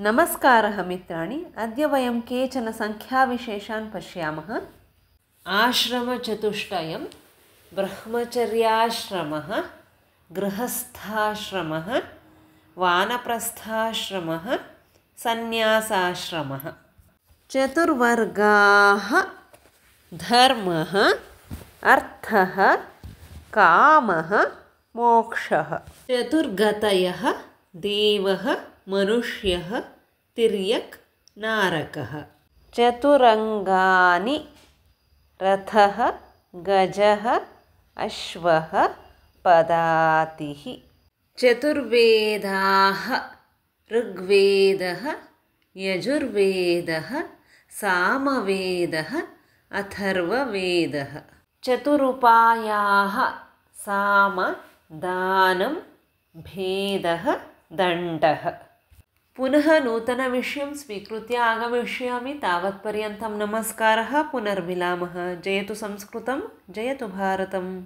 नमस्कारः मित्राणि, अद्य वयं केचन संख्याविशेषान् पश्यामः। आश्रमचतुष्टयं ब्रह्मचर्याश्रमः, गृहस्थाश्रमः, वानप्रस्थाश्रमः, सन्न्यासाश्रमः। चतुर्वर्गाः धर्मः, अर्थः, कामः, मोक्षः। चतुर्गतयः देवः, मनुष्यः, तिर्यक्, नारकः। चतुरङ्गानि रथः, गजः, अश्वः, पदातिः। चतुर्वेदाः ऋग्वेदः, यजुर्वेदः, सामवेदः, अथर्ववेदः। चतुरुपायाः साम, दानं, भेदः, दण्डः। पुनः नूतनविषयं स्वीकृत्य आगमिष्यामि। तावत्पर्यन्तं नमस्कारः, पुनर्मिलामः। जयतु संस्कृतं, जयतु भारतम्।